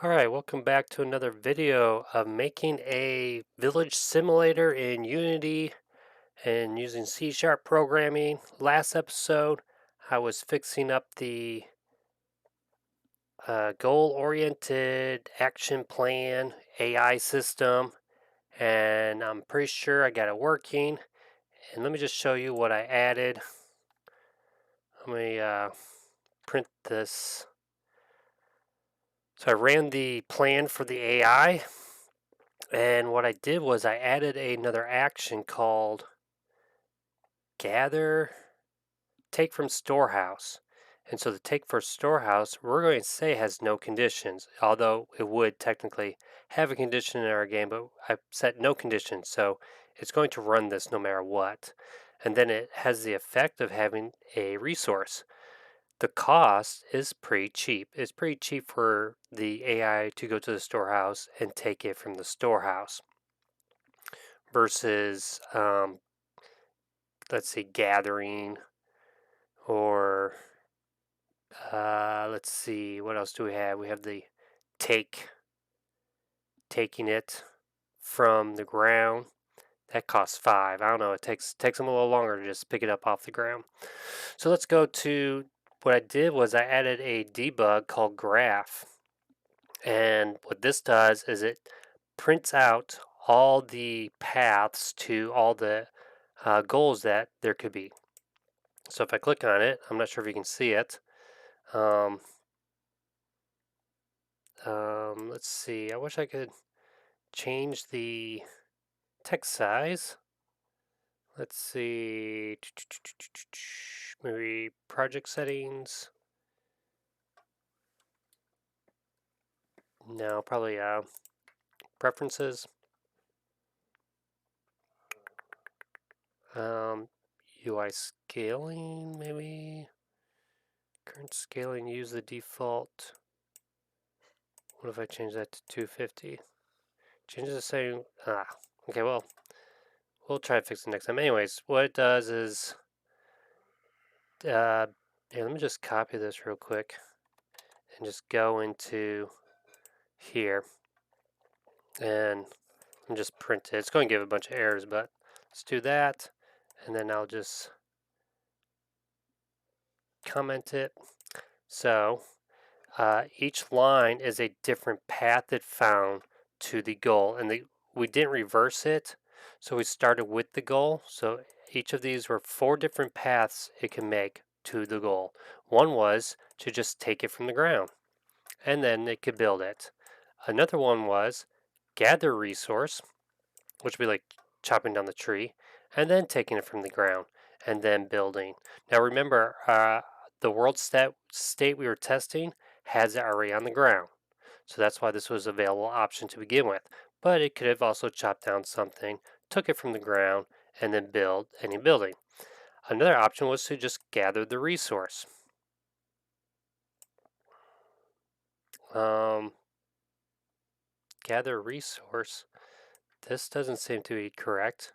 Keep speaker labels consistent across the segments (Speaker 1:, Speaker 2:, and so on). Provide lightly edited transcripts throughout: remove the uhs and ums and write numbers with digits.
Speaker 1: Alright, welcome back to another video of making a village simulator in Unity and using C# programming. Last episode, I was fixing up the goal-oriented action plan AI system, and I'm pretty sure I got it working. And let me just show you what I added. Let me print this. So I ran the plan for the AI. And what I did was I added another action called gather take from storehouse. And so the take for storehouse, we're going to say has no conditions, although it would technically have a condition in our game, but I set no conditions, so it's going to run this no matter what. And then it has the effect of having a resource. The cost is pretty cheap. It's pretty cheap for the AI to go to the storehouse and take it from the storehouse versus let's see, gathering, or let's see, what else do we have? We have the taking it from the ground. That costs 5. I don't know. It takes them a little longer to just pick it up off the ground. So let's go to what I did was I added a debug called graph, and what this does is it prints out all the paths to all the goals that there could be. So if I click on it, I'm not sure if you can see it. Um, let's see. I wish I could change the text size. Let's see. Maybe project settings. No, probably preferences. Um, UI scaling, maybe. Current scaling, use the default. What if I change that to 250? Change the same. Okay, well, we'll try to fix it next time. Anyways, what it does is, yeah, let me just copy this real quick and just go into here and just print it. It's going to give a bunch of errors, but let's do that, and then I'll just comment it. So each line is a different path it found to the goal, and we didn't reverse it, so we started with the goal. So each of these were 4 different paths it can make to the goal. One was to just take it from the ground, and then it could build it. Another one was gather resource, which would be like chopping down the tree, and then taking it from the ground, and then building. Now remember, the world state we were testing has it already on the ground. So that's why this was an available option to begin with. But it could have also chopped down something, took it from the ground, and then build any building. Another option was to just gather the resource. Um, gather resource. This doesn't seem to be correct.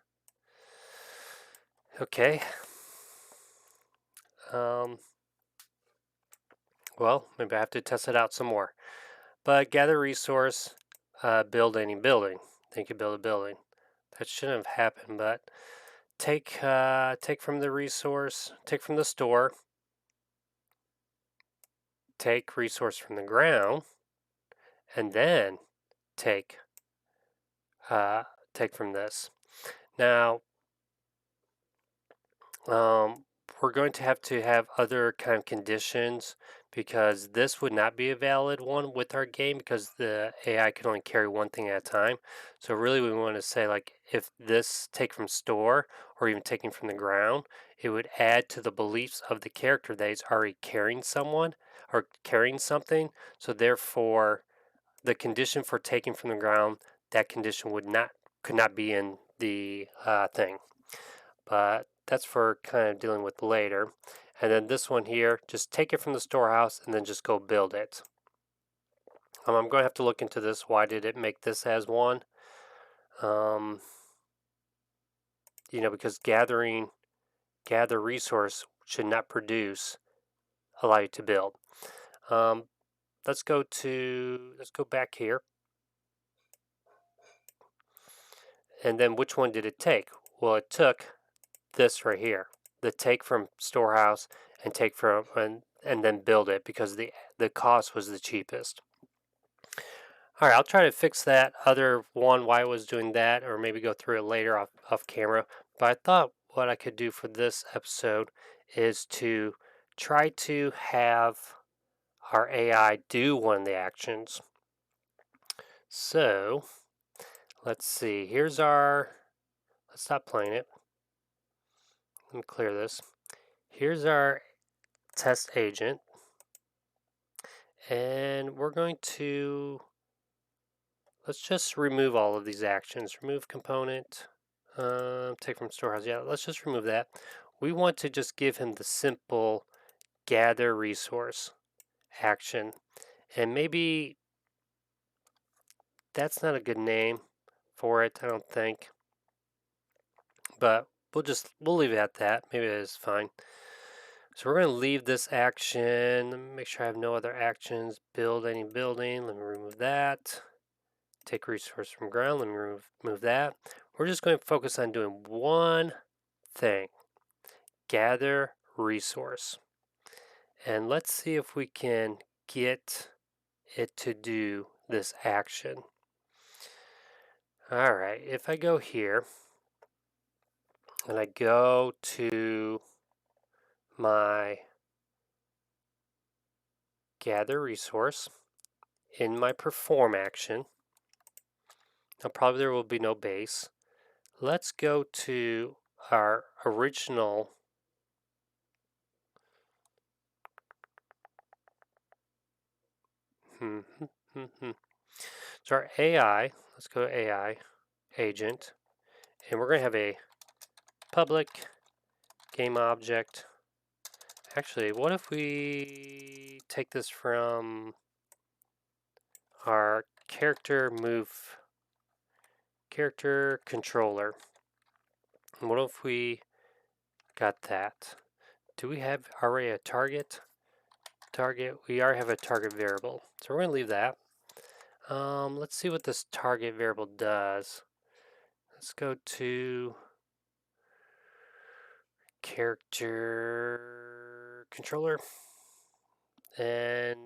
Speaker 1: Okay. Um, well, maybe I have to test it out some more. But gather resource, build any building. Think you build a building. That shouldn't have happened, but take from the resource, take from the store, take resource from the ground, and then take take from this. Now, we're going to have other kind of conditions because this would not be a valid one with our game because the AI can only carry one thing at a time. So really we want to say like if this take from store or even taking from the ground, it would add to the beliefs of the character that he's already carrying someone or carrying something. So therefore the condition for taking from the ground, that condition could not be in the thing. But that's for kind of dealing with later. And then this one here, just take it from the storehouse and then just go build it. I'm going to have to look into this. Why did it make this as one? Um, because gather resource should not produce, allow you to build. Um, let's go back here. And then which one did it take? Well, it took this right here, the take from storehouse and take from and then build it because the cost was the cheapest. All right, I'll try to fix that other one why I was doing that, or maybe go through it later off camera. But I thought what I could do for this episode is to try to have our AI do one of the actions. So let's see. Let's stop playing it. Let me clear this. Here's our test agent, and we're going to let's just remove all of these actions. Remove component, take from storehouse. Yeah, let's just remove that. We want to just give him the simple gather resource action, and maybe that's not a good name for it, I don't think, but we'll leave it at that. Maybe it is fine. So we're going to leave this action. Let me make sure I have no other actions. Build any building. Let me remove that. Take resource from ground. Let me remove that. We're just going to focus on doing one thing. Gather resource. And let's see if we can get it to do this action. All right, if I go here and I go to my gather resource in my perform action, now probably there will be no base. Let's go to our original so our AI, let's go to AI agent, and we're going to have a public game object. Actually, what if we take this from our character controller? And what if we got that? Do we have already a target? We already have a target variable. So we're going to leave that. Let's see what this target variable does. Let's go to character controller, and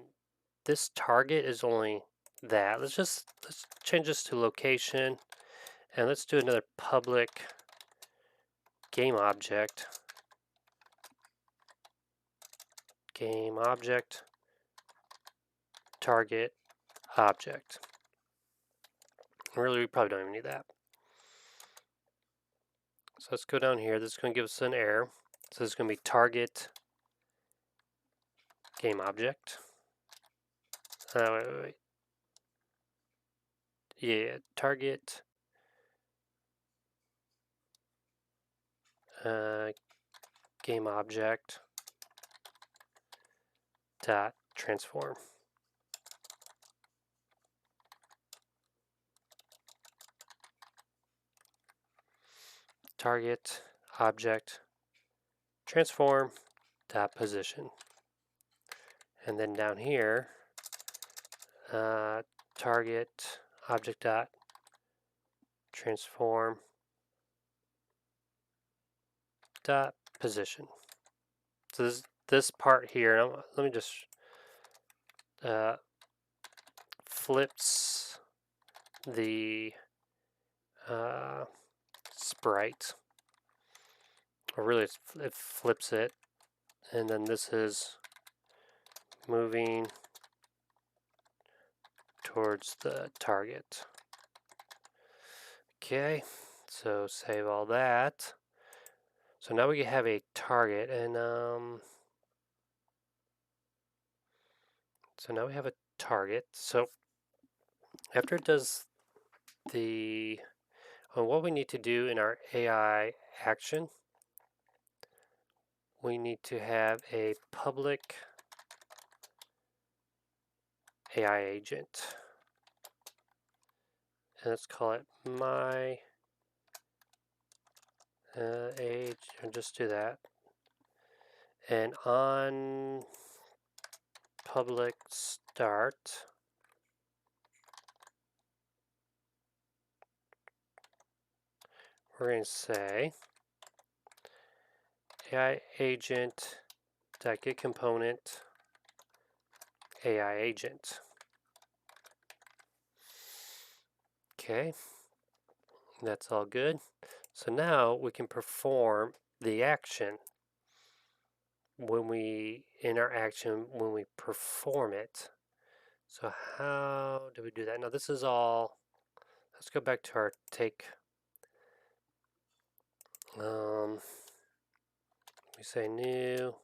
Speaker 1: this target is only that. Let's change this to location, and let's do another public game object target object. Really, we probably don't even need that. So let's go down here. This is going to give us an error. So this is going to be target game object. Wait. Yeah, target game object dot transform. Target object transform dot position. And then down here, target object dot transform dot position. So this part here, let me just flips the sprite, or really it flips it, and then this is moving towards the target. Okay, so save all that. So now we have a target, and so now we have a target. So after it does what we need to do in our AI action, we need to have a public AI agent. And let's call it my age, and just do that. And on public start. We're going to say AI agent dot get component AI agent. Okay, that's all good. So now we can perform the action when we perform it. So how do we do that? Now this is all, let's go back to our take. We say new.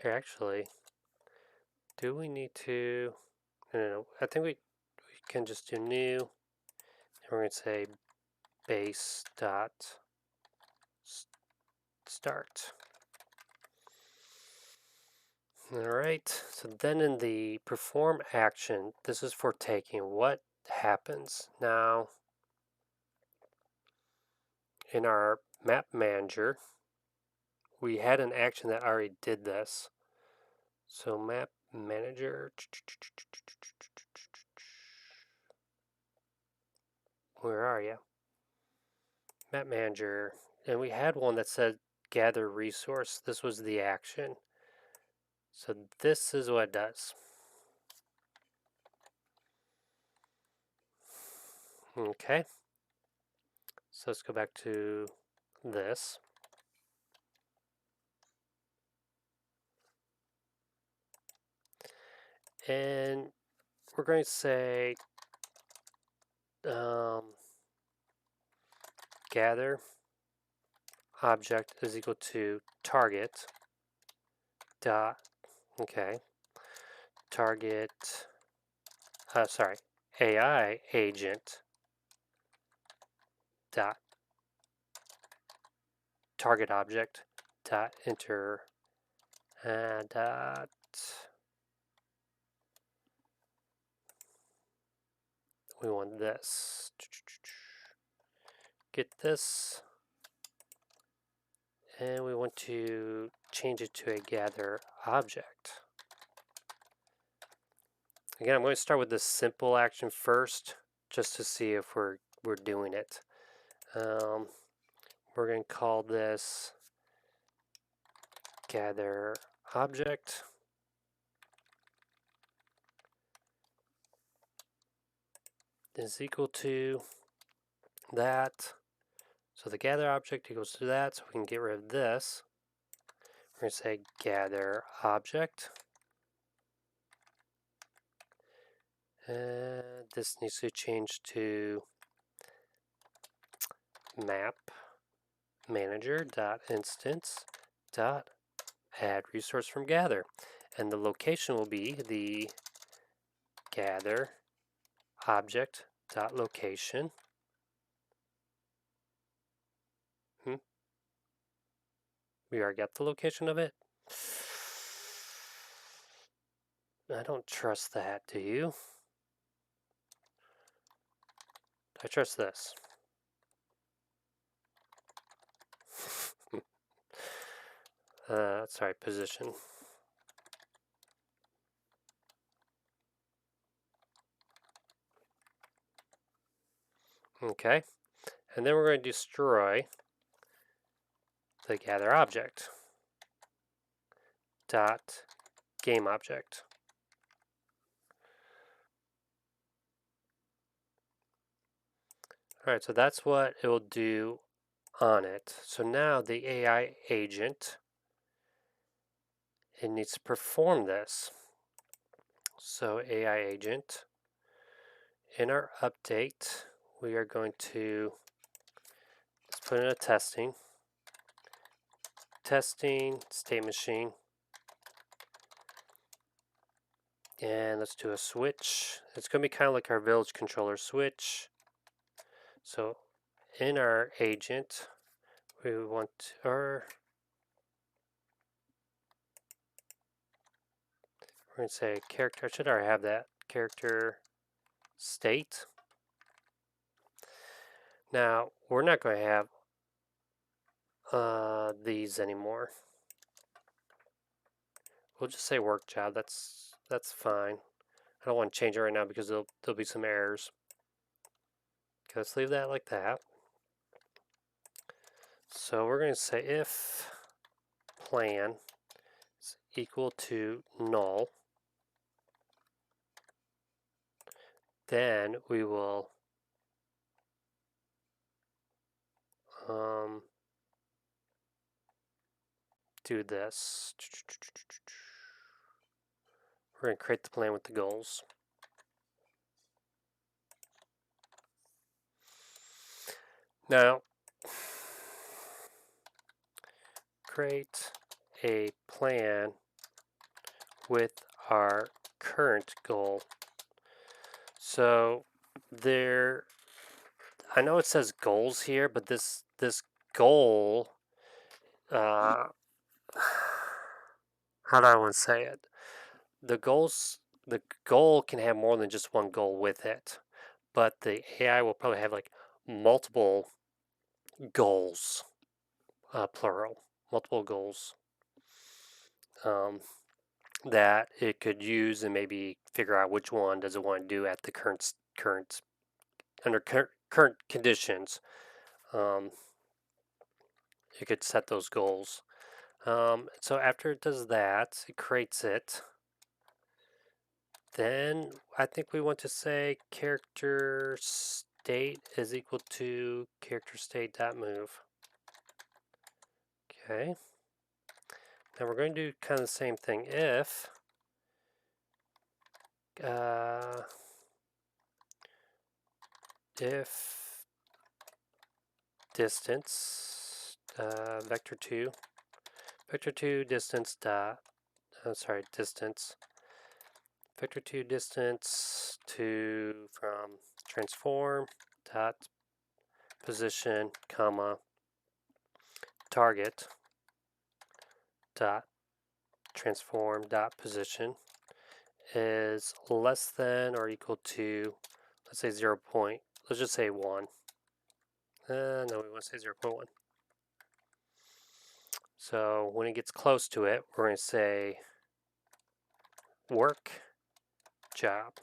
Speaker 1: Here actually, do we need to, no, I think we can just do new. And we're going to say base dot start. Alright, so then in the perform action, this is for taking. What happens? Now, in our map manager, we had an action that already did this. So map manager, where are you? Map manager, and we had one that said gather resource. This was the action. So this is what it does. Okay. So let's go back to this. And we're going to say gather object is equal to target dot, okay, target, sorry, AI agent dot target object dot enter dot we want this, get this, and we want to change it to a gather object. Again, I'm going to start with this simple action first, just to see if we're doing it. We're going to call this gather object. Is equal to that. So the gather object equals to that, so we can get rid of this. We're going to say gather object. And this needs to change to map manager dot instance dot add resource from gather. And the location will be the gather object dot location. We already got the location of it. I don't trust that, do you? I trust this. Sorry, position. Okay, and then we're going to destroy the gather object dot game object. All right, so that's what it will do on it. So now the AI agent, it needs to perform this. So AI agent, in our update, we are going to, let's put in a testing state machine, and let's do a switch. It's going to be kind of like our village controller switch. So in our agent, we want our, we're going to say character, I should already have that, character state. Now, we're not going to have these anymore. We'll just say work job, that's that's fine. I don't want to change it right now because there'll be some errors. Okay, let's leave that like that. So we're going to say if plan is equal to null, then we will do this. We're going to create the plan with the goals. Now, create a plan with our current goal. So there, I know it says goals here, but this goal, how do I want to say it? The goal can have more than just one goal with it, but the AI will probably have like multiple goals, plural, multiple goals that it could use and maybe figure out which one does it want to do at the current under current conditions. You could set those goals. So after it does that, it creates it. Then I think we want to say character state is equal to character state.move. Okay. Now we're going to do kind of the same thing. If distance vector2 distance dot distance vector2 distance to from transform dot position comma target dot transform dot position is less than or equal to, let's say 0. Let's just say 1. No, we want to say 0.1. So when it gets close to it, we're going to say work job.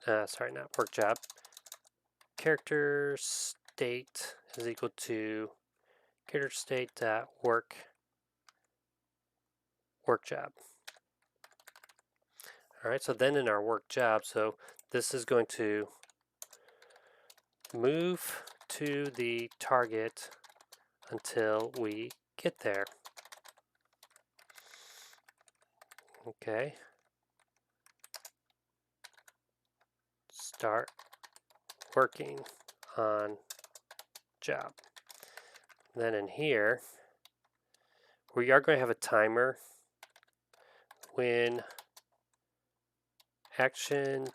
Speaker 1: Sorry, not work job. Character state is equal to character state dot work job. All right, so then in our work job, so this is going to move to the target until we get there. Okay. Start working on job. Then in here, we are going to have a timer when action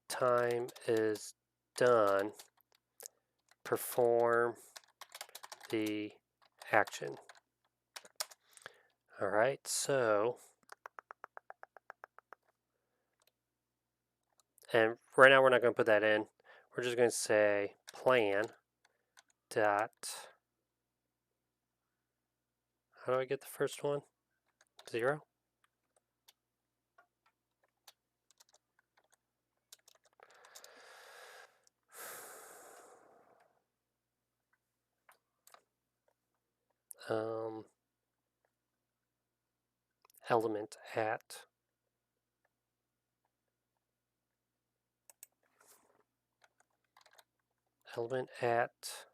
Speaker 1: time is done, perform the action. All right, so, and right now we're not going to put that in. We're just going to say plan dot, how do I get the first one? 0? Element at element at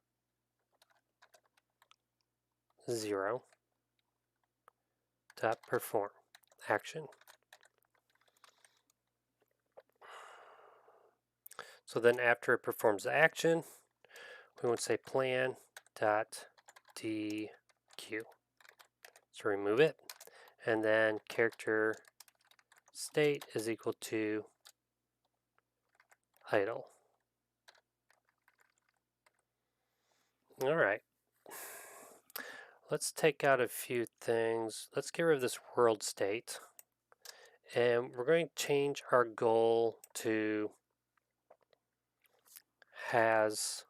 Speaker 1: 0 dot perform action. So then after it performs the action, we would say plan dot DQ. So remove it, and then character state is equal to idle. All right. Let's take out a few things. Let's get rid of this world state. And we're going to change our goal to has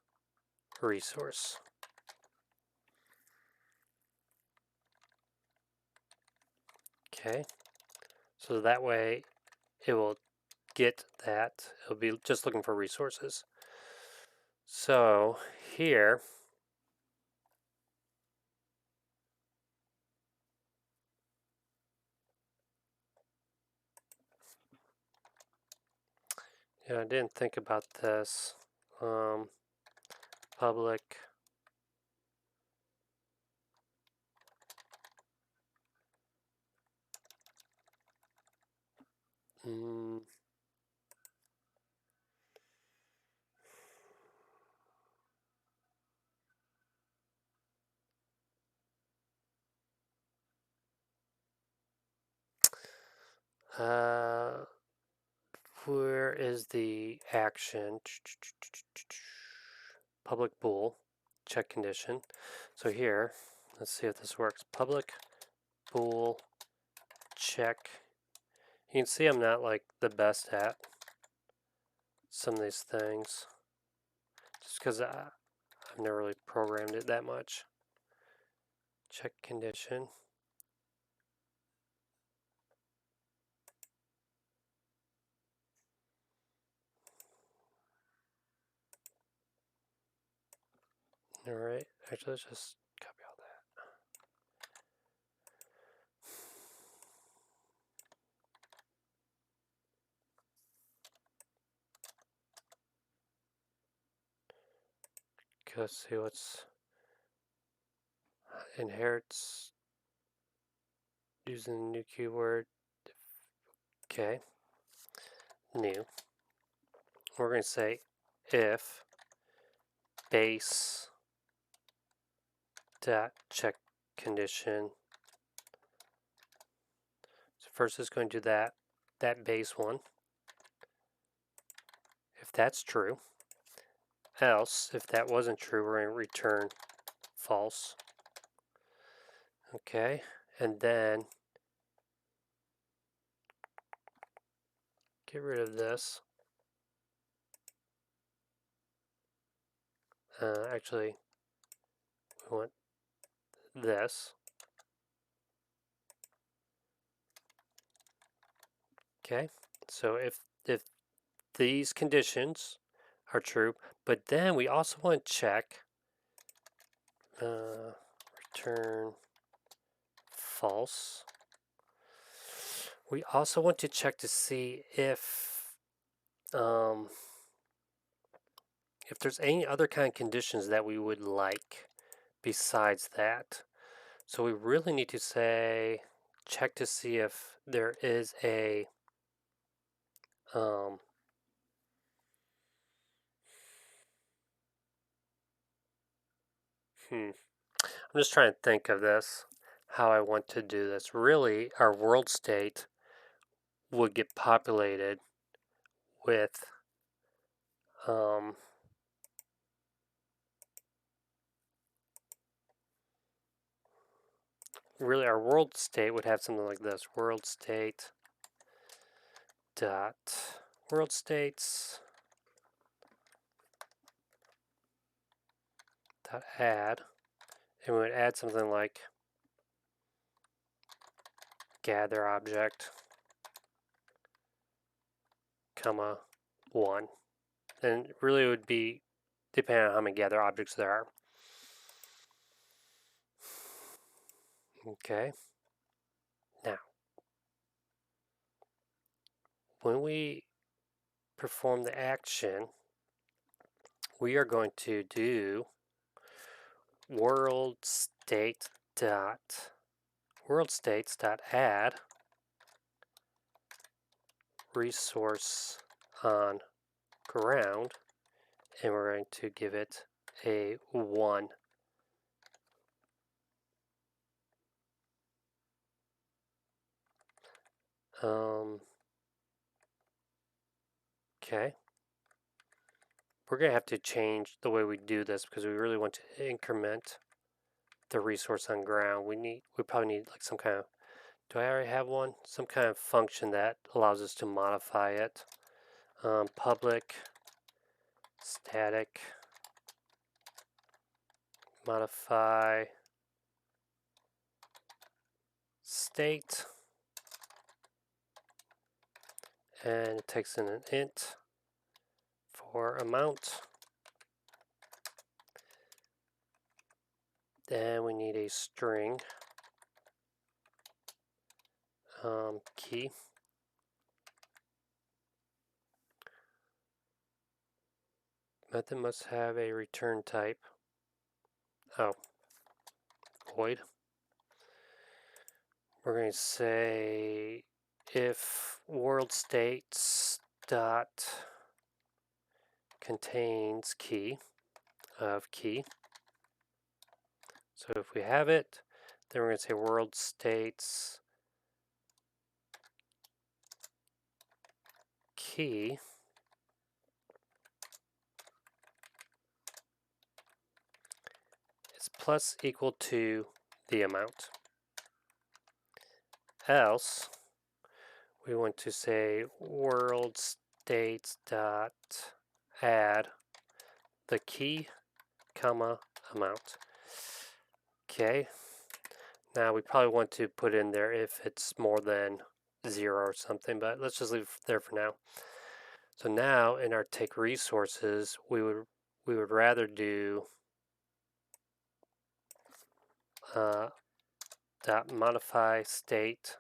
Speaker 1: resource. Okay. So that way it will get that. It'll be just looking for resources. So here, yeah, I didn't think about this. Public mm, uh, where is the action? Public bool, check condition. So here, let's see if this works. Public bool check. You can see I'm not like the best at some of these things, just because I've never really programmed it that much. Check condition. All right, actually, let's just copy all that. Let's see what's inherits using the new keyword. Okay, new. We're going to say if base dot check condition. So first it's going to do that base one. If that's true, else if that wasn't true, we're going to return false. Okay, and then get rid of this. Actually, we want this. Okay, so if these conditions are true, but then we also want to check return false. We also want to check to see if there's any other kind of conditions that we would like besides that. So we really need to say check to see if there is a I'm just trying to think of this, how I want to do this. Really, our world state would get populated with really our world state would have something like this: world state dot world states dot add, and we would add something like gather object comma 1, and really it would be depending on how many gather objects there are. Okay, now when we perform the action, we are going to do world state dot world states dot add resource on ground, and we're going to give it a 1. Okay. We're going to have to change the way we do this because we really want to increment the resource on ground. We probably need like some kind of, do I already have one? Some kind of function that allows us to modify it. Public static modify state and it takes in an int for amount. Then we need a string key. Method must have a return type. Oh, void. We're going to say if world states dot contains key of key. So if we have it, then we're going to say world states key is plus equal to the amount. Else, we want to say world states dot add the key, comma, amount. Okay. Now we probably want to put in there if it's more than 0 or something, but let's just leave it there for now. So now in our take resources, we would rather do dot modify state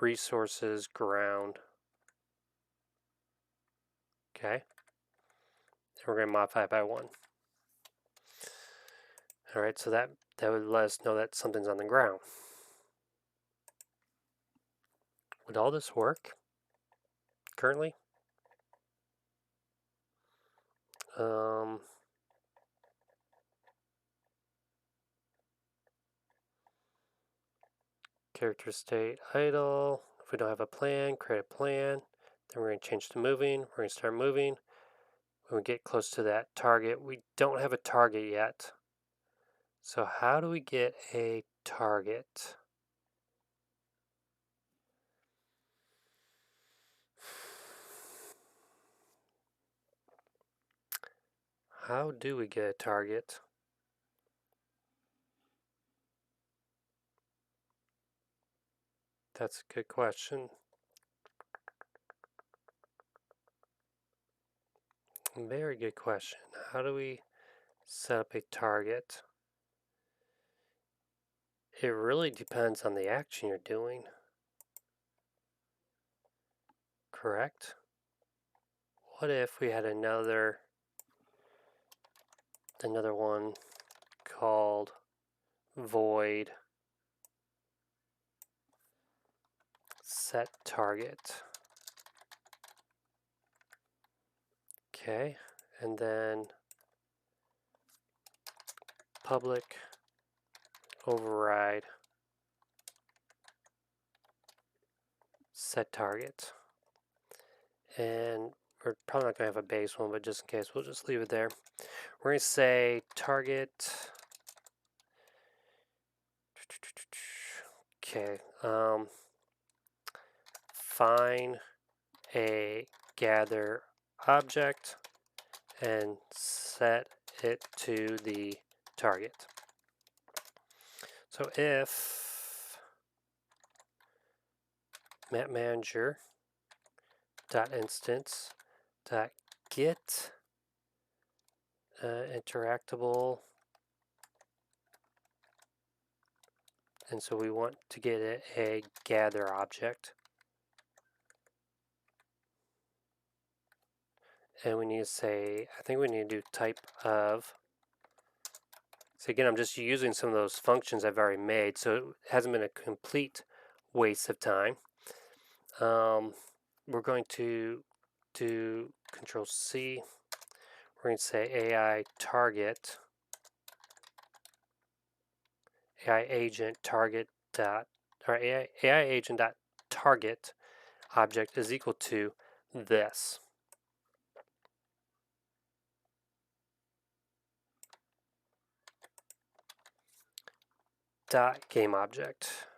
Speaker 1: resources ground. Okay, and we're going to modify it by 1. All right, so that would let us know that something's on the ground. Would all this work currently? Character state idle. If we don't have a plan, create a plan. Then we're going to change to moving. We're going to start moving. When we get close to that target, we don't have a target yet. So how do we get a target? How do we get a target? That's a good question. Very good question. How do we set up a target? It really depends on the action you're doing. Correct? What if we had another one called void set target? Okay, and then public override set target. And we're probably not going to have a base one, but just in case, we'll just leave it there. We're going to say target. Okay. Find a gather object and set it to the target. So if map manager dot instance dot get interactable, and so we want to get a gather object, and we need to say, I think we need to do type of. So again, I'm just using some of those functions I've already made, so it hasn't been a complete waste of time. We're going to do Control C. We're going to say AI target, AI agent target dot, or AI agent dot target object is equal to this. Dot game object.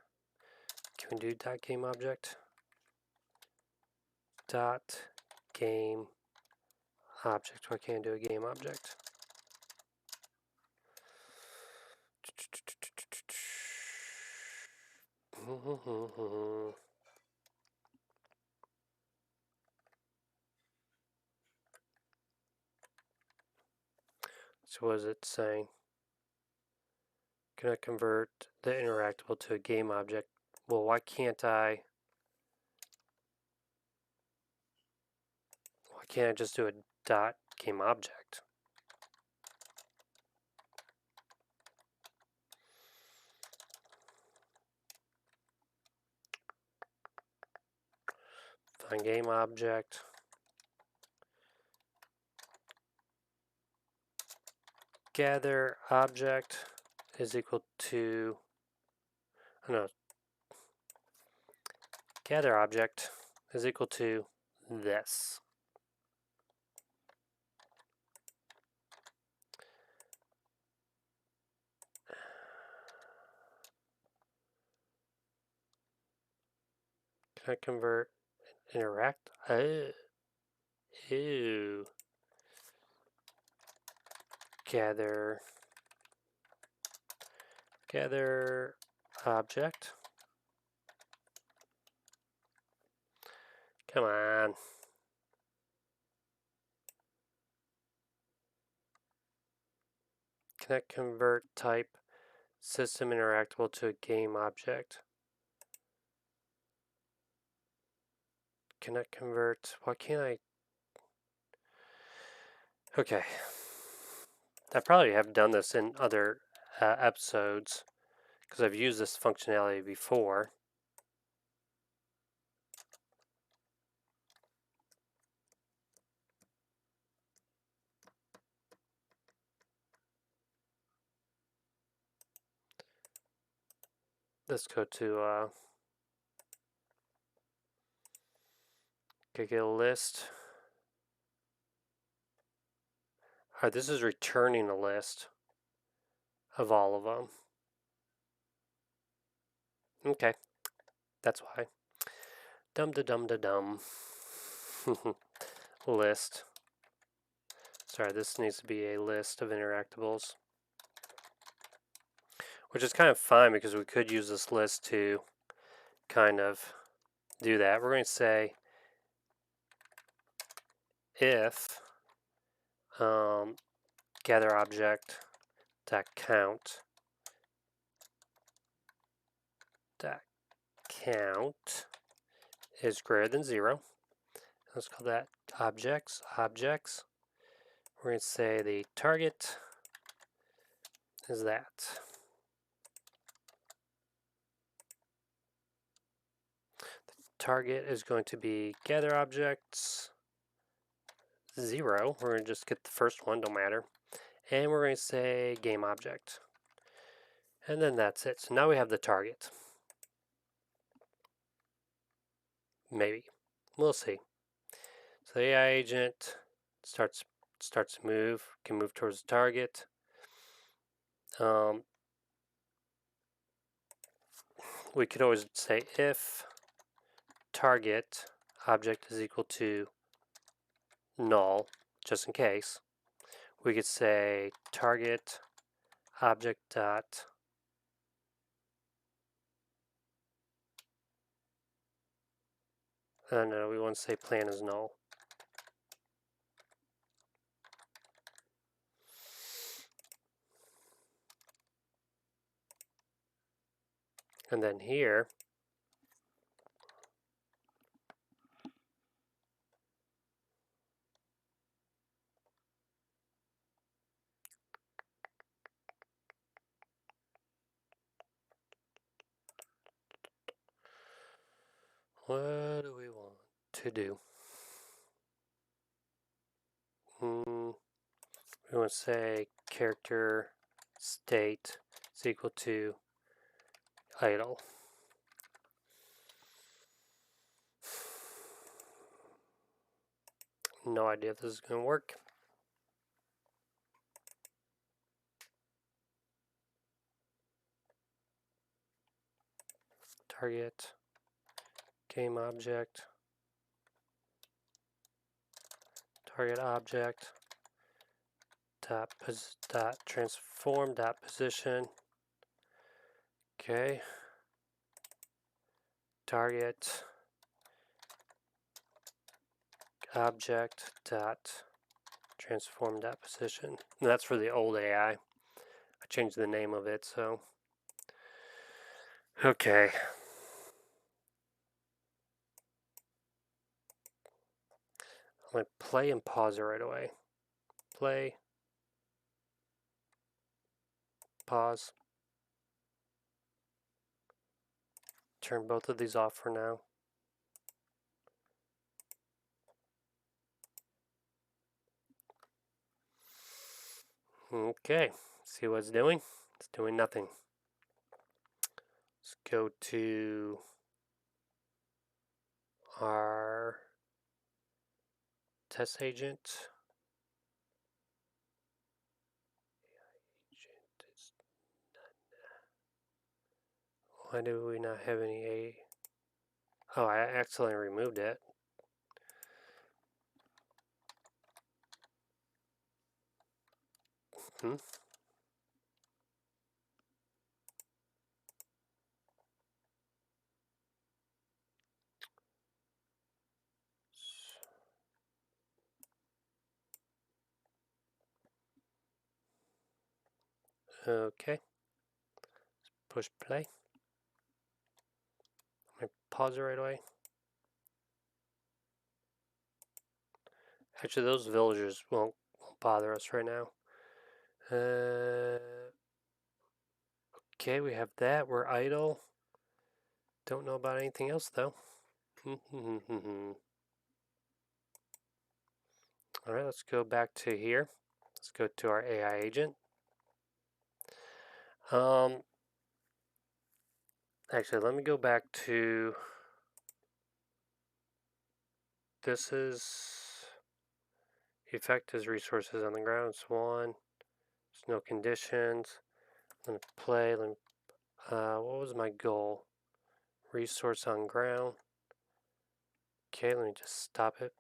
Speaker 1: Can we do dot game object? Dot game object. Why can't I do a game object? So what is it saying? Can I convert the interactable to a game object? Well, why can't I just do a dot game object? Find game object. Gather object is equal to, oh no, gather object is equal to this. Can I convert interact? Ew. Gather object. Come on. Can I convert type system interactable to a game object? Can I convert? Why can't I? Okay. I probably have done this in other episodes because I've used this functionality before. Let's go to get a list. Alright, this is returning a list of all of them. Okay, that's why. Dum da dum da dum. List. Sorry, this needs to be a list of interactables. Which is kind of fine because we could use this list to kind of do that. We're going to say if gather object dot count is greater than 0. Let's call that objects. We're going to say the target is that. The target is going to be gather objects 0. We're going to just get the first one, don't matter. And we're going to say game object. And then that's it. So now we have the target. Maybe. We'll see. So the AI agent starts to move, can move towards the target. We could always say if target object is equal to null, just in case. We could say target object dot no, we want to say plan is null. And then here, what do we want to do? We want to say character state is equal to idle. No idea if this is going to work. Target game object, target object dot transform dot position. Okay. Target object dot Transform that position. And that's for the old AI. I changed the name of it, so. Okay. I'm going to play and pause it right away. Play. Pause. Turn both of these off for now. Okay. See what it's doing? It's doing nothing. Let's go to our test agent. Why do we not have any A? Oh, I accidentally removed it. Hmm. Okay. Push play. I'm going to pause it right away. Actually, those villagers won't bother us right now. Okay, we have that. We're idle. Don't know about anything else, though. Alright, let's go back to here. Let's go to our AI agent. Actually, let me go back to... This is... Effect is resources on the ground. It's 1. There's no conditions. Let me play. What was my goal? Resource on ground. Okay, let me just stop it.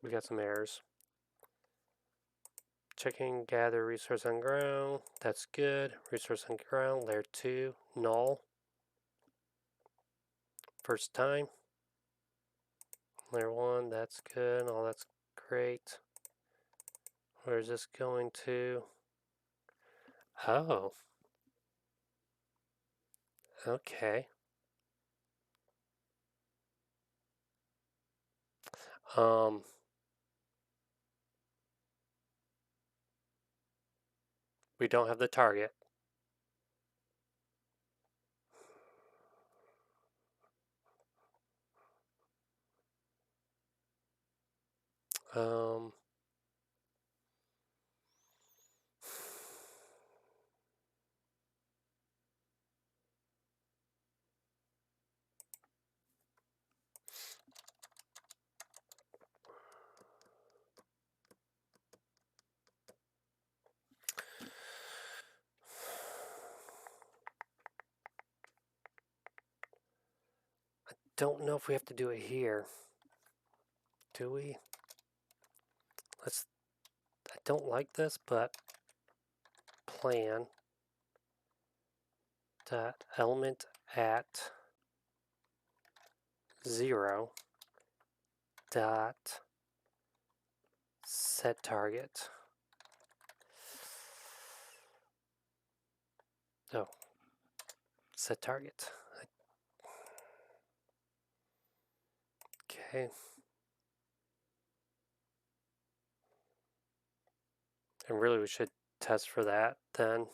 Speaker 1: We got some errors. Checking gather resource on ground. That's good. Resource on ground. Layer 2. Null. First time. Layer 1. That's good. All that's great. Where is this going to? Oh. Okay. We don't have the target. Um, don't know if we have to do it here. Do we? I don't like this, but plan dot element at 0 dot set target. Oh, set target. Okay. And really we should test for that then.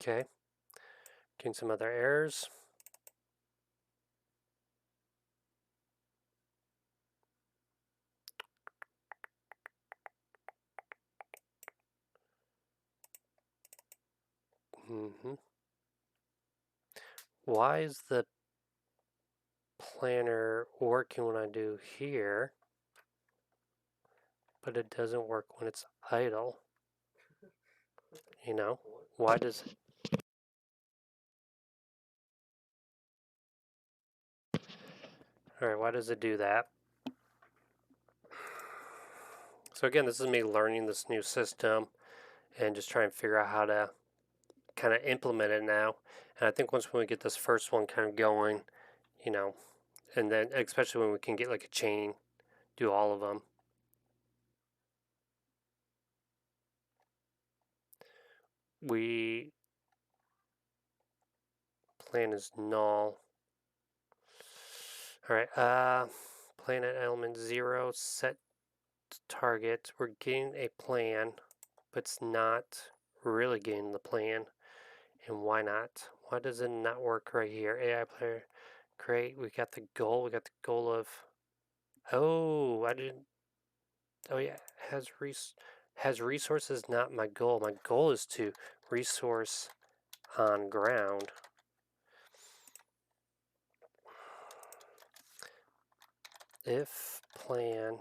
Speaker 1: Okay. Getting some other errors. Why is the planner working when I do here, but it doesn't work when it's idle? You know, why does it? Alright, why does it do that? So again, this is me learning this new system and just trying to figure out how to kind of implement it now. And I think once we get this first one kind of going, you know, and then especially when we can get like a chain, do all of them. We plan is null. All right. Plan at element 0, set target. We're getting a plan, but it's not really getting the plan. And why not? Why does it not work right here? AI player, great. We got the goal. We got the goal of. Oh, I didn't. Oh yeah, has resources not my goal. My goal is to resource on ground. If plan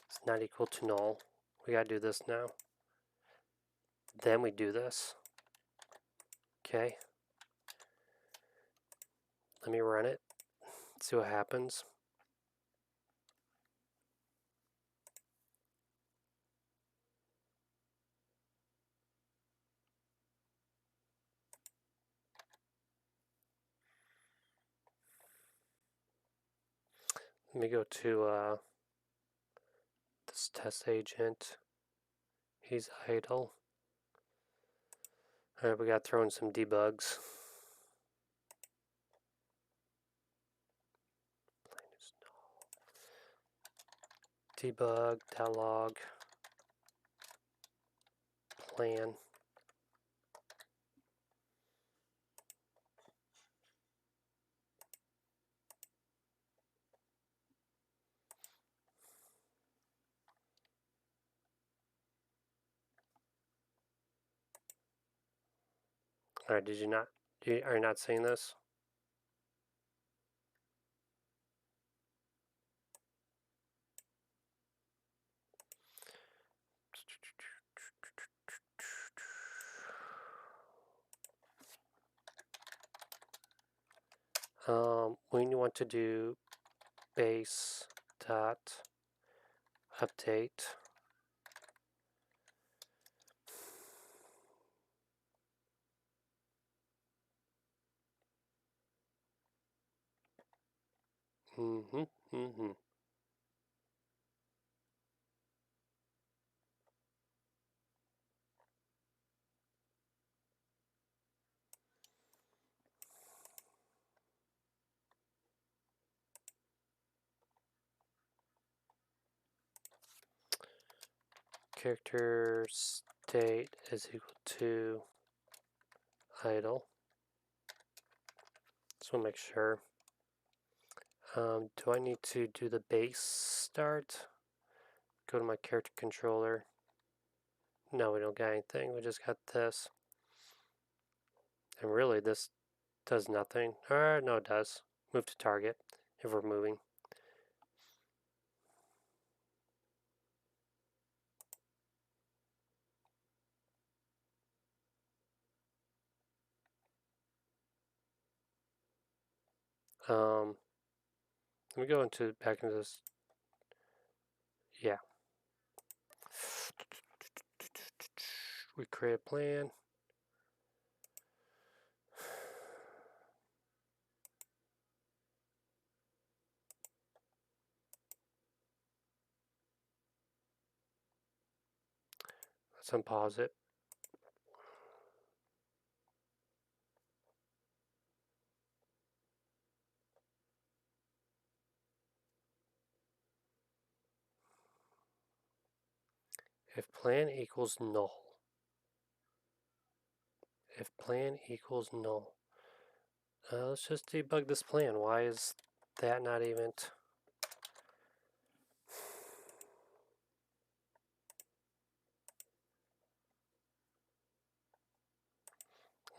Speaker 1: is not equal to null, we gotta do this now. Then we do this. Okay. Let me run it. See what happens. Let me go to this test agent. He's idle. Alright, we got to throw in some debugs. Debug.log plan. Alright, did you not? Are you not seeing this? When you want to do base dot update. Character state is equal to idle. Just want to make sure. Do I need to do the base start? Go to my character controller. No, we don't got anything. We just got this. And really, this does nothing. No, it does. Move to target if we're moving. Let me go back into this. Yeah. We create a plan. Let's unpause it. If plan equals null. If plan equals null. Let's just debug this plan. Why is that not even...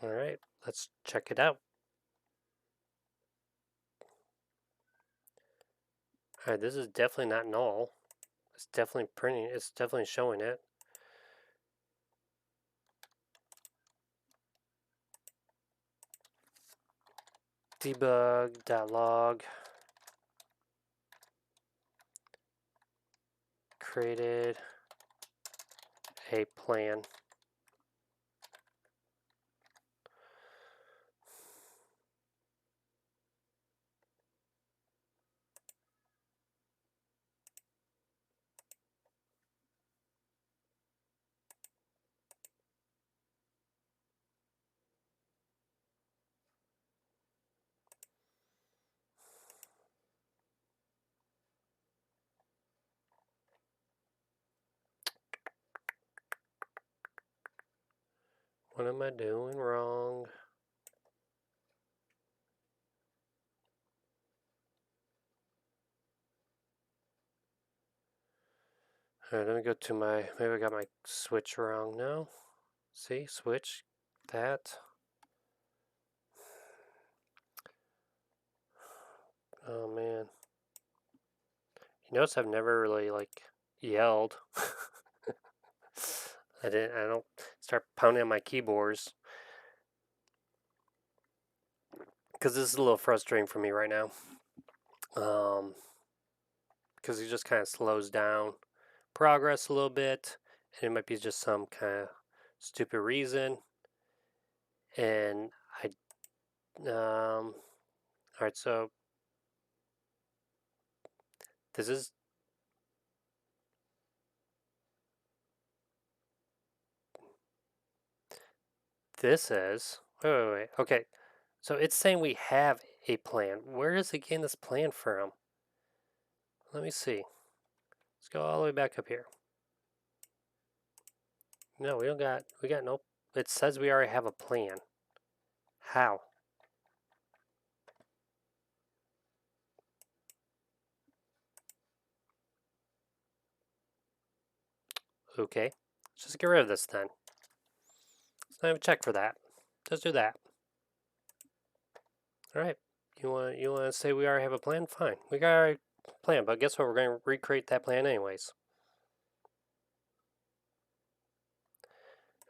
Speaker 1: Alright, let's check it out. Alright, this is definitely not null. It's definitely printing, it's definitely showing it. Debug.log created a plan. What am I doing wrong? Alright, let me go to my, maybe I got my switch wrong now. See, switch, that. Oh man. You notice I've never really like yelled. I don't start pounding on my keyboards. Because this is a little frustrating for me right now. Because it just kind of slows down progress a little bit. And it might be just some kind of stupid reason. And alright, so this is wait. Okay, so it's saying we have a plan. Where is it getting this plan from? Let me see. Let's go all the way back up here. No, we got no. It says we already have a plan. How? Okay, let's just get rid of this then. Let's not even check for that. Just do that. All right. You want to say we already have a plan? Fine. We got our plan, but guess what? We're going to recreate that plan anyways.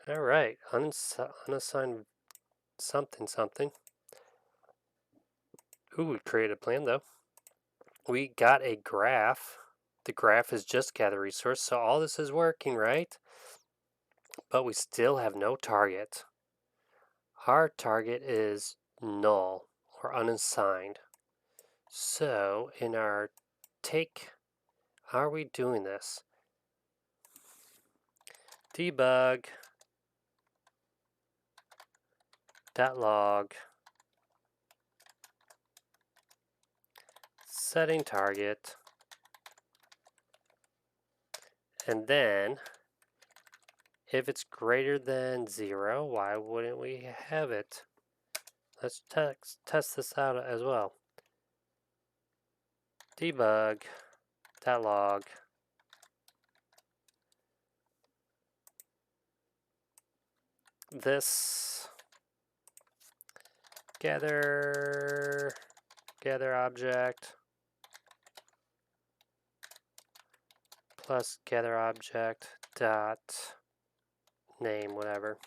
Speaker 1: All right. Unassigned something. Ooh, we created a plan though. We got a graph. The graph is just gather resource, so all this is working, right? But we still have no target. Our target is null or unassigned. So in our take, how are we doing this? Debug .log setting target, and then if it's greater than 0, why wouldn't we have it? Let's test this out as well. Debug.log this gather object plus gather object dot name, whatever.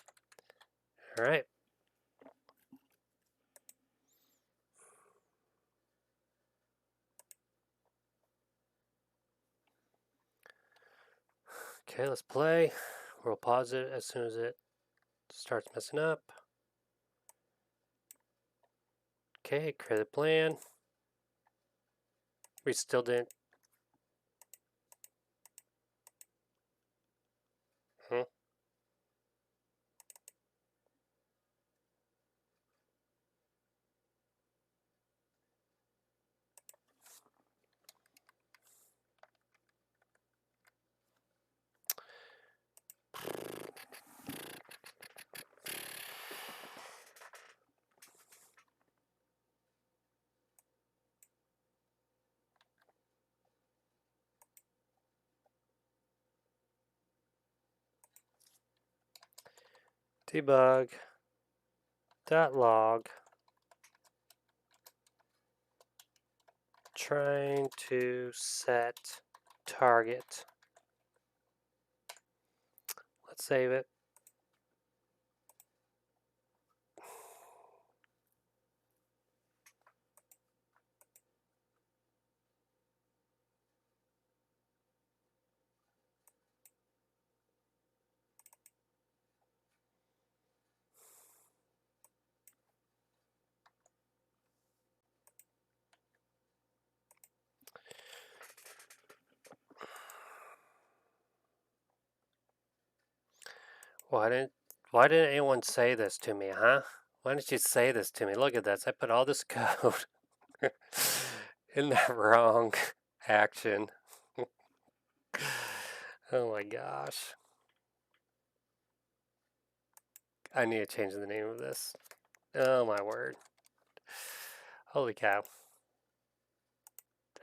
Speaker 1: All right. Okay, let's play. We'll pause it as soon as it starts messing up. Okay, create a plan. We still didn't. Hmm. Debug.log trying to set target. Let's save it. Why didn't anyone say this to me, huh? Why didn't you say this to me? Look at this. I put all this code in that wrong action. Oh my gosh. I need to change the name of this. Oh my word. Holy cow.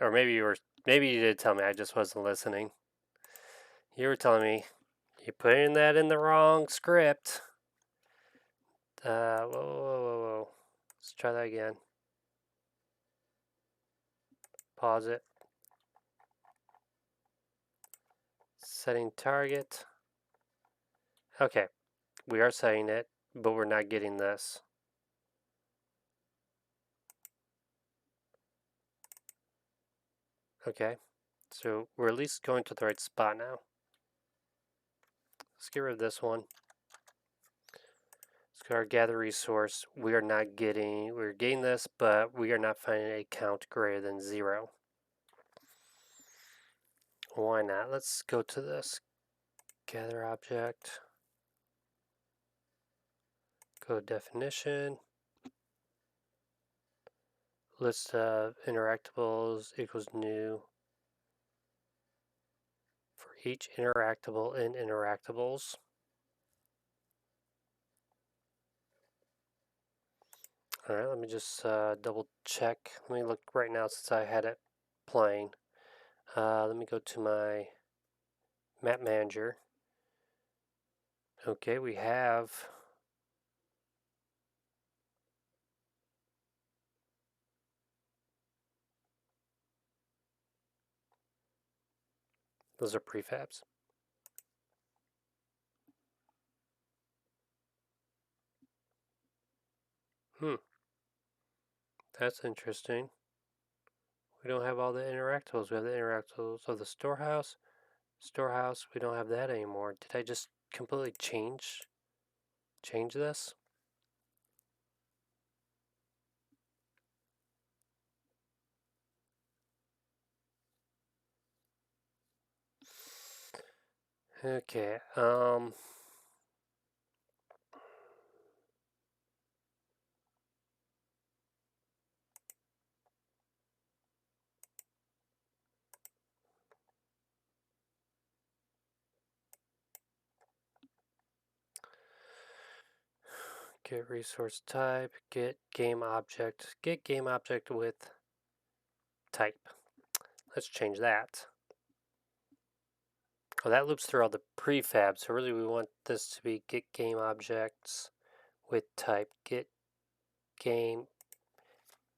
Speaker 1: Or maybe you did tell me, I just wasn't listening. You were telling me you're putting that in the wrong script. Whoa. Let's try that again. Pause it. Setting target. Okay, we are setting it, but we're not getting this. Okay, so we're at least going to the right spot now. Let's get rid of this one. Let's go to our gather resource. We're getting this, but we are not finding a count greater than 0. Why not? Let's go to this gather object. Go to definition. List of interactables equals new for each interactable in interactables. All right, let me just double check. Let me look right now since I had it playing. Let me go to my map manager. Okay, we have those are prefabs. That's interesting. We don't have all the interactables. We have the interactables of the storehouse. Storehouse, we don't have that anymore. Did I just completely change this? Okay, get resource type, get game object with type. Let's change that. Oh, that loops through all the prefabs, so really we want this to be get game objects with type, get game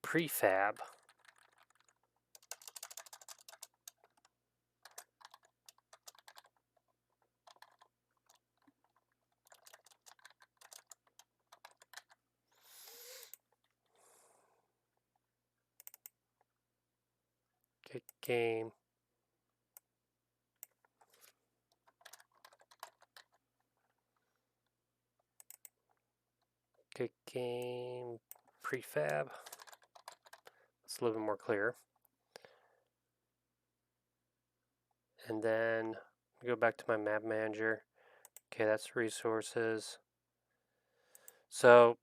Speaker 1: prefab. Get game get game prefab. It's a little bit more clear. And then go back to my map manager. Okay, that's resources. So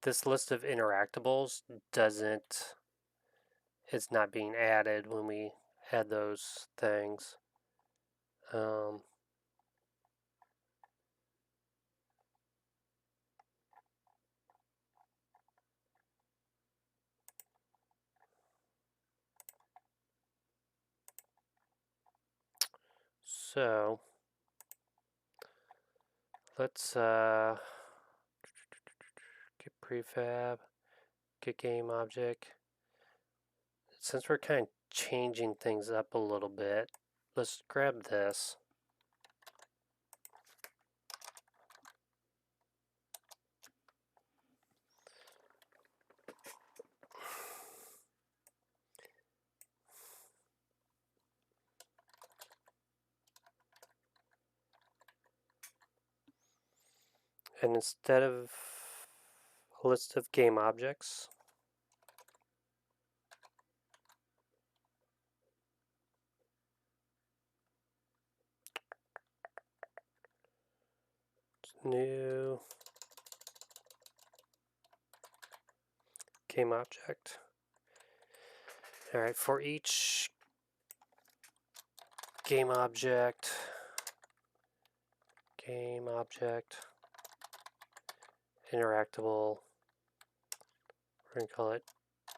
Speaker 1: this list of interactables it's not being added when we add those things. So let's get prefab, get game object. Since we're kind of changing things up a little bit, let's grab this. And instead of a list of game objects, new game object. All right, for each game object, game object, interactable, we're going to call it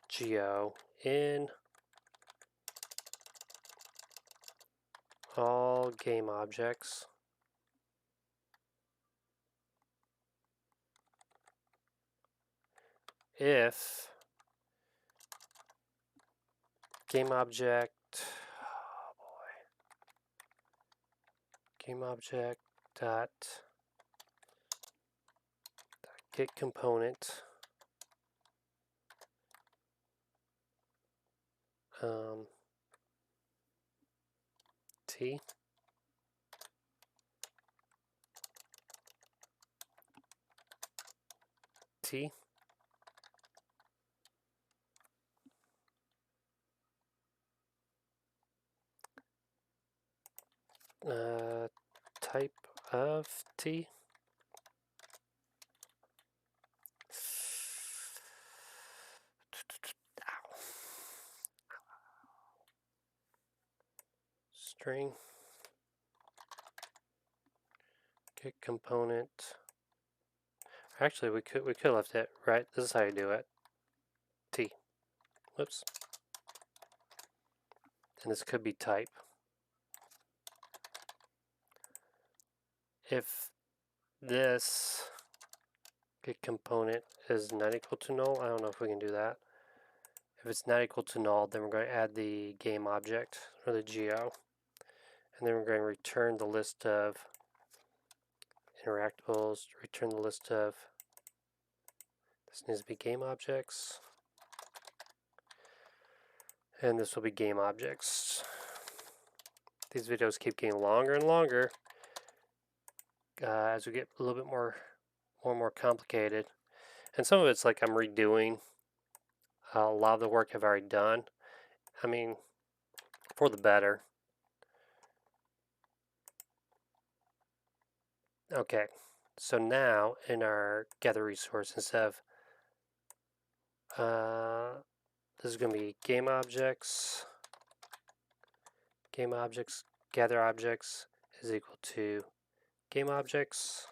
Speaker 1: geo in all game objects if game object, oh boy, game object dot get component t t type of t. String get component. Actually, we could have left it right. This is how you do it. T. Whoops. And this could be type. If this get component is not equal to null, I don't know if we can do that. If it's not equal to null, then we're going to add the game object or the geo, and then we're going to return the list of interactables. Return the list of, this needs to be game objects, and this will be game objects. These videos keep getting longer and longer as we get a little bit more and more complicated, and some of it's like I'm redoing a lot of the work I've already done. I mean, for the better. Okay, so now in our gather resource, instead of this is going to be game objects, gather objects is equal to game objects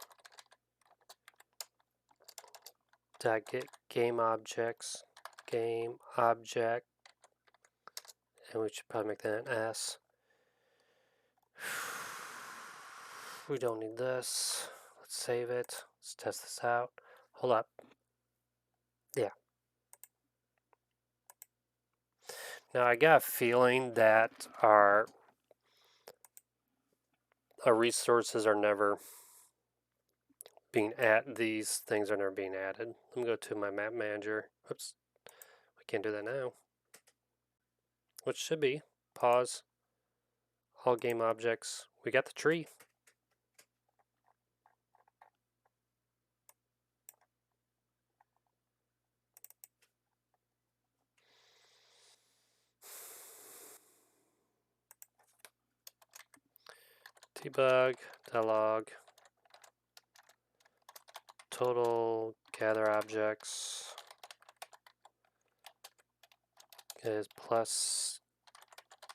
Speaker 1: dot get game objects, game object, and we should probably make that an S. We don't need this. Let's save it. Let's test this out. Hold up. Yeah. Now I got a feeling that our resources are never being these things are never being added. Let me go to my map manager. Oops. We can't do that now. Which should be pause all game objects. We got the tree. Debug, dialog, total gather objects is plus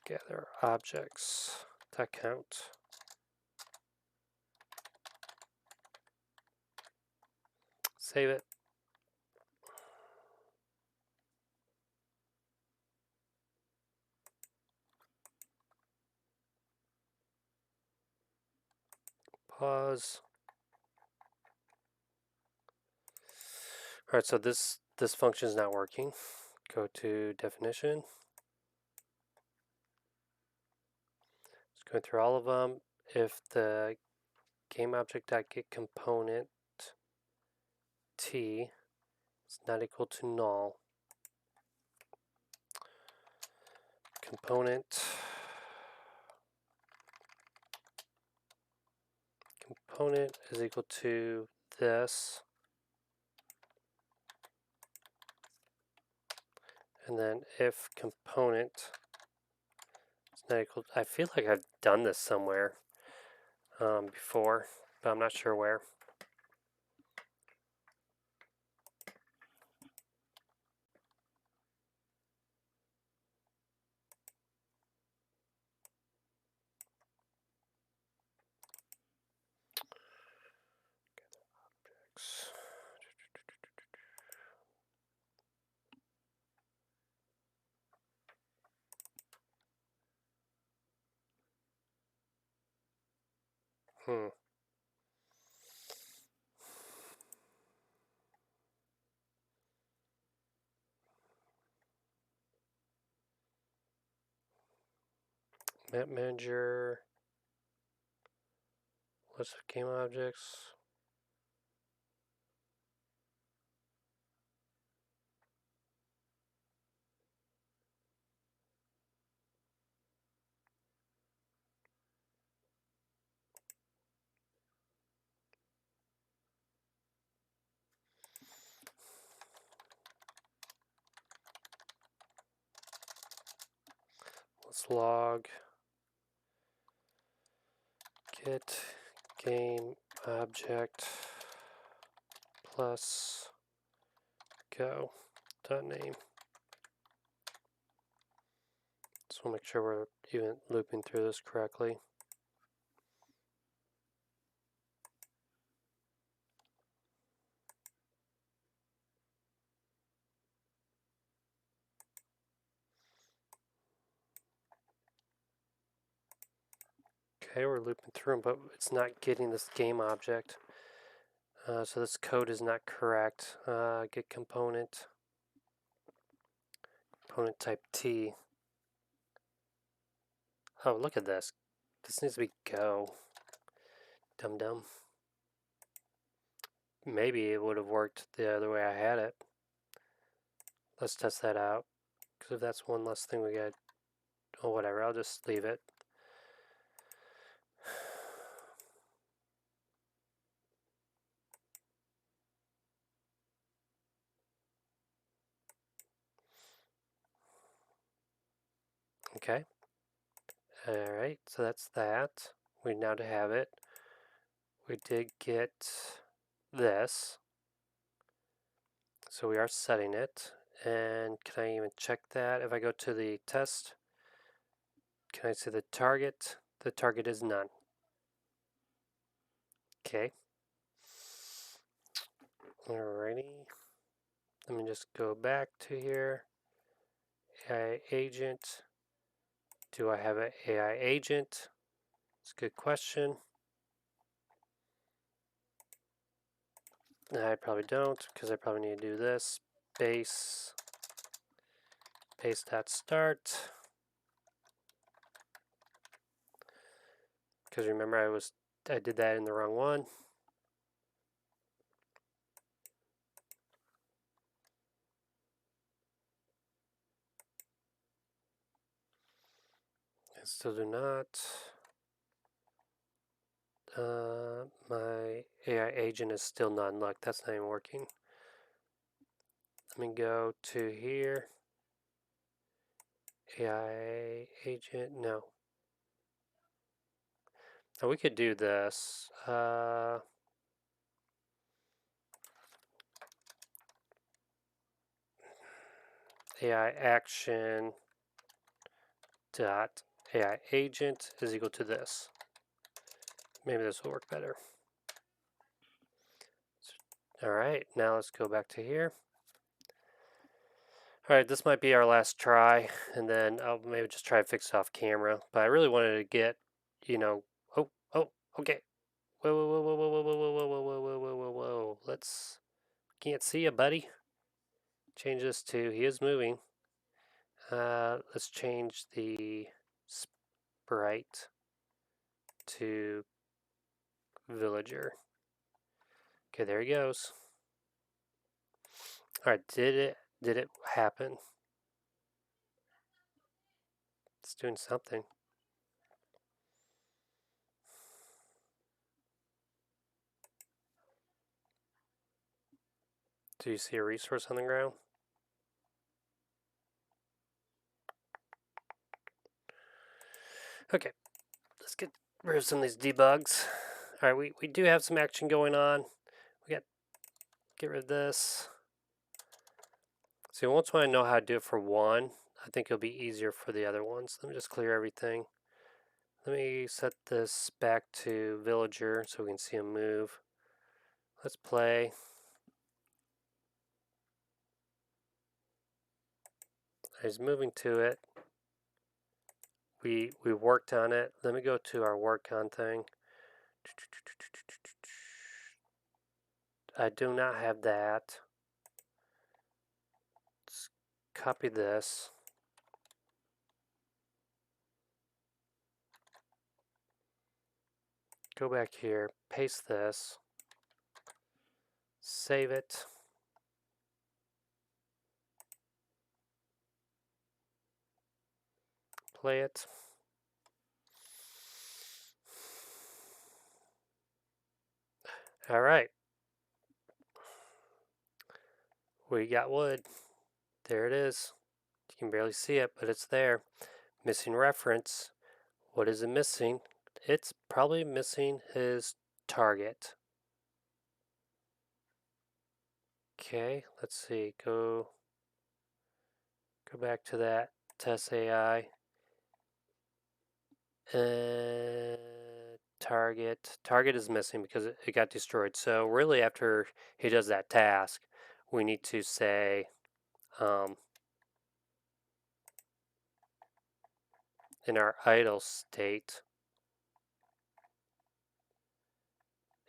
Speaker 1: gather objects dot count. Save it. Pause. All right, so this function is not working. Go to definition. Just going through all of them. If the game object dot get component t is not equal to null, component is equal to this, and then if component is not equal, I feel like I've done this somewhere before, but I'm not sure where. Hmm. Map manager. List of game objects. Let's log get game object plus go dot name. Just want to make sure we're even looping through this correctly. Okay, we're looping through them, but it's not getting this game object. So this code is not correct. Get component type T. Oh, look at this. This needs to be go. Dum dum. Maybe it would have worked the other way I had it. Let's test that out. Because if that's one less thing we got, oh whatever, I'll just leave it. Okay. Alright, so that's that. We now have it. We did get this. So we are setting it. And can I even check that? If I go to the test, can I see the target? The target is none. Okay. Alrighty. Let me just go back to here. AI agent. Do I have an AI agent? It's a good question. I probably don't, because I probably need to do this. Base dot start. Because remember I did that in the wrong one. I still do not. My AI agent is still not unlocked. That's not even working. Let me go to here. AI agent, no. Now we could do this. AI action dot AI agent is equal to this. Maybe this will work better. Alright, now let's go back to here. Alright, this might be our last try, and then I'll maybe just try to fix it off camera. But I really wanted to get, oh, okay. Whoa, whoa, whoa, whoa, whoa, whoa, whoa, whoa, whoa, whoa, whoa, whoa, whoa. Can't see you, buddy. Change this to, he is moving. Let's change the sprite to villager. Okay, there he goes. All right, did it happen? It's doing something. Do you see a resource on the ground? Okay, let's get rid of some of these debugs. All right, we do have some action going on. We got get rid of this. So once I know how to do it for one, I think it'll be easier for the other ones. Let me just clear everything. Let me set this back to villager so we can see him move. Let's play. He's moving to it. We worked on it. Let me go to our work on thing. I do not have that. Let's copy this. Go back here, paste this, save it. Play it. All right. We got wood. There it is. You can barely see it, but it's there. Missing reference. What is it missing? It's probably missing his target. Okay, let's see. Go back to that test AI. Target is missing because it got destroyed. So really, after he does that task, we need to say in our idle state,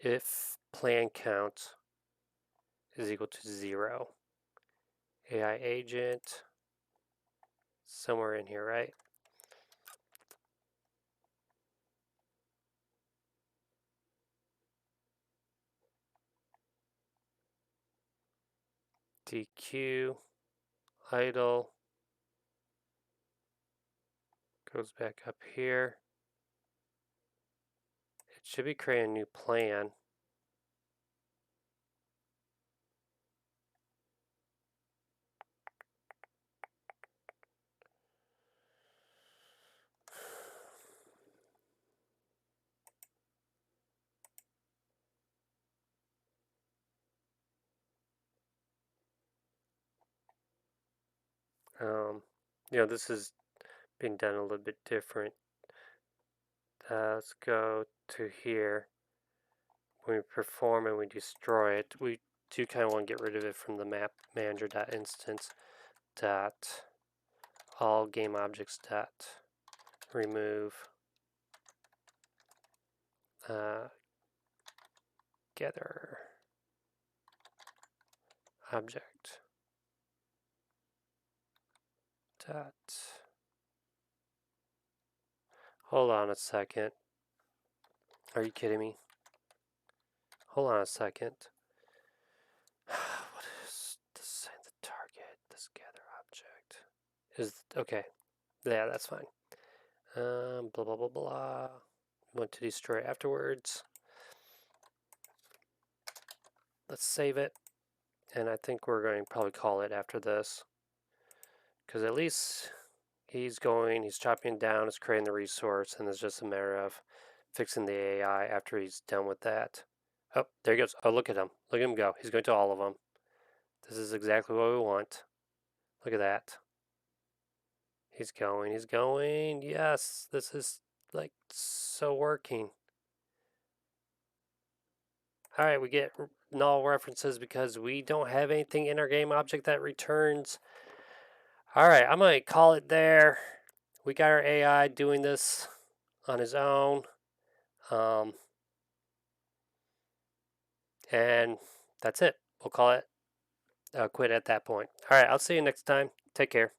Speaker 1: if plan count is equal to 0, AI agent, somewhere in here, right? DQ, idle, goes back up here. It should be creating a new plan. This is being done a little bit different. Let's go to here. When we perform and we destroy it, we do kind of want to get rid of it from the map manager.instance dot all game objects dot remove gather object dot. Hold on a second. Are you kidding me? Hold on a second. What is this? The target. This gather object is okay. Yeah, that's fine. Blah blah blah blah. Want to destroy afterwards. Let's save it, and I think we're going to probably call it after this, because at least he's chopping down, he's creating the resource, and it's just a matter of fixing the AI after he's done with that. Oh, there he goes. Oh, look at him. Look at him go. He's going to all of them. This is exactly what we want. Look at that. He's going. He's going. Yes, this is like so working. All right, we get null references because we don't have anything in our game object that returns. All right, I'm going to call it there. We got our AI doing this on his own. And that's it. We'll call it quit at that point. All right, I'll see you next time. Take care.